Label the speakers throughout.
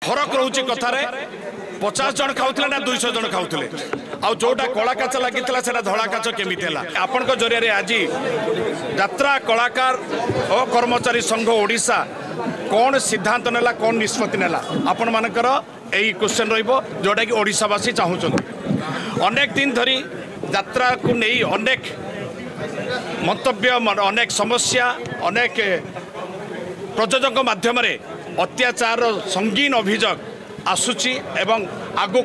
Speaker 1: फरक रोचे कथार 50 जन खाऊले ना 200 जन खाऊले आ जोटा कला काच लगी धड़ा काच केमी आपण जरिया आज यात्रा कलाकार और कर्मचारी संघ ओडिशा कौन सिद्धांत नेला कौन निष्पत्ति नेला आपण मानकर यही क्वेश्चन रोटा कि ओडिशावासी चाहूँ अनेक दिन धरी यात्रा को नहीं अनेक मंतव्य अनेक समस्या अनेक प्रयोजक माध्यम अत्याचार संगीन अभियोग आसूची एवं आगु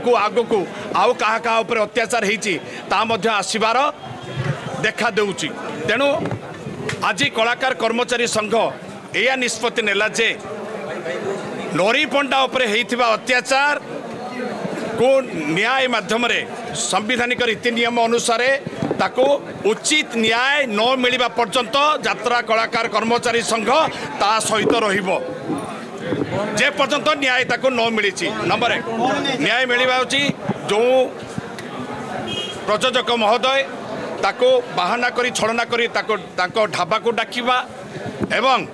Speaker 1: आउ क्या उपर अत्याचार होती आसबार देखा देउची तेणु आज कलाकार कर्मचारी संघ या निष्पत्ति नेला जे नरी पंडा उपर होइथिबा अत्याचार को न्याय माध्यम संविधानिक रीति नियम अनुसार ताको उचित न्याय न मिलवा पर्यंत यात्रा कलाकार कर्मचारी संघ ता सहित रहिबो जे पर्यंत न्याय ताको न मिली। नंबर 1 न्याय मिलवा जो प्रयोजक महोदय ताको बाहाना करी छलना करी ताको ढाबा को डाकिबा एवं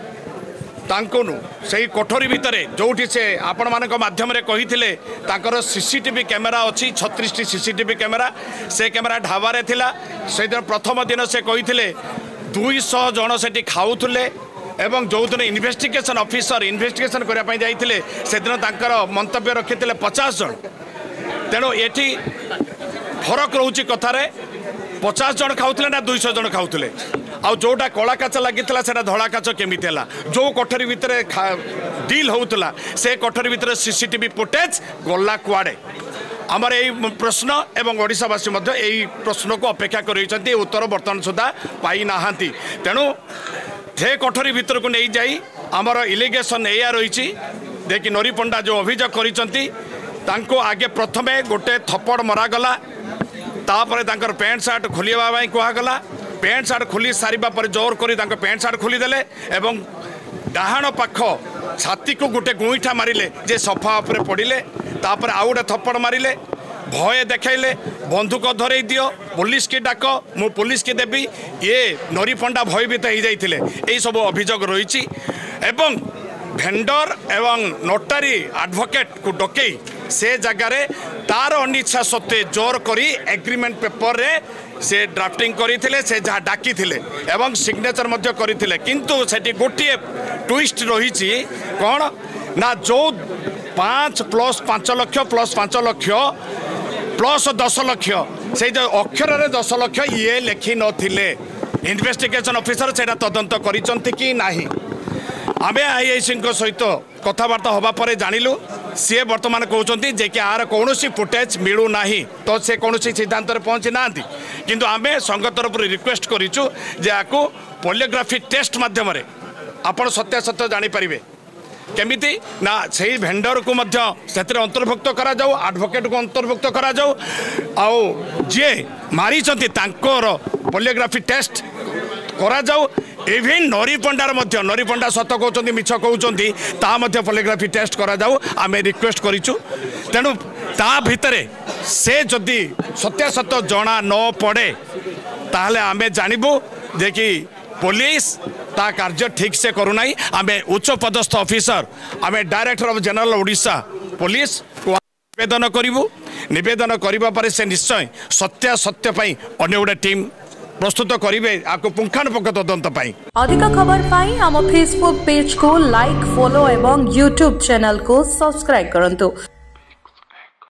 Speaker 1: तांको से कोठरी भितर जोठी से आपण मानक माध्यम कही सीसीटीवी कैमेरा अच्छी 36 सीसीटीवी कैमेरा से कैमेरा ढाबारे थिला से दिन प्रथम दिन से कही 200 जन से खाऊले एवं जो दिन इन्वेस्टिगेशन ऑफिसर इन्वेस्टिगेशन करने जाइए से दिन मंतव्य रखी 50 जन तेणु ये फरक रोचे कथार 50 जन खाऊले ना 200 जन खाऊले आ जोटा कला काच लगी धड़ा काच केमी जो कोठरी भितर डील होता से कोठरी भितर सीसीटीवी फुटेज गला कुआड़े आमर यही प्रश्न एवं ओडिशावासी यही प्रश्न को अपेक्षा कर उत्तर बर्तमान सुधा पाई ना तेणु थे कोठरी भितर को नहीं जाई आमर इलिगेशन या रही देखिए नरी पंडा जो अभियोग कर आगे प्रथमे गोटे थप्पड़ मरागला तापर तांकर पैंट सार्ट खोलिया कहगला पैंट सार्ट खोली सारिबा पर जोर करी पैंट सार्ट खोलीदेले एवं डाहाण पाख छाती को गोटे गुईठा मारिले जे सफा उपरे पड़िले तापर आउ गोटे थप्पड़ मारिले भय देखले बंदूक धरई दियो पुलिस की डाक मु पुलिस की देवी ये नरी पंडा भयभीत हो जाते यही सब अभियोग रही एवं भेंडर एवं नोटारी एडवोकेट को डकई से जगार तार अनिच्छा सत्वे जोर करी एग्रीमेंट पेपर रे से ड्राफ्टिंग करते से जहाँ डाकी एवं सिग्नेचर करते किंतु सेठी गोटे ट्विस्ट रही कौन ना जो 5 + 5 लाख + 5 लाख + 10 लाख से जो अक्षर 10 लाख ये लिखि नथिले इन्वेस्टिगेशन ऑफिसर से तदंत करिसंती कि नाही आमे आईआईसी सहित कथबार्ता होगा पर जानिलु सी बर्तमान कहते जे कि आर कौन फुटेज मिलू ना तो से कौन सिद्धांत पहुँची ना किंतु आमे संघ तरफ रिक्वेस्ट करूँ जे आपको पॉलीग्राफी टेस्ट माध्यम आपण सत्यासत्य जानीपारे केमिति ना से भेंडर को अंतर्भुक्त करा जाऊ एडवोकेट को अंतर्भुक्त करा जाऊ आउ जे मारी पॉलीग्राफी टेस्ट करा जाऊ इवेन नरी पंडार सत कहते मिछ कहते पॉलीग्राफी टेस्ट करा जाऊ आमे रिक्वेस्ट करूँ तेणु ता भितर से जदि सत्यासत्य जना न पड़े ताहले आमे जानबू जे कि पुलिस ता कार्य ठीक से करूना आमे उच्च पदस्थ ऑफिसर आमे director of general Odisha police को निवेदन करिबा पर से निश्चय सत्यासत्य पई अन्य गोटे टीम प्रस्तुत करेंगे आपको पुंखानुपुंख तदंत पाई।
Speaker 2: अधिक खबर पाई आम फेसबुक पेज को लाइक फॉलो एवं यूट्यूब चैनल को सब्सक्राइब करंतु।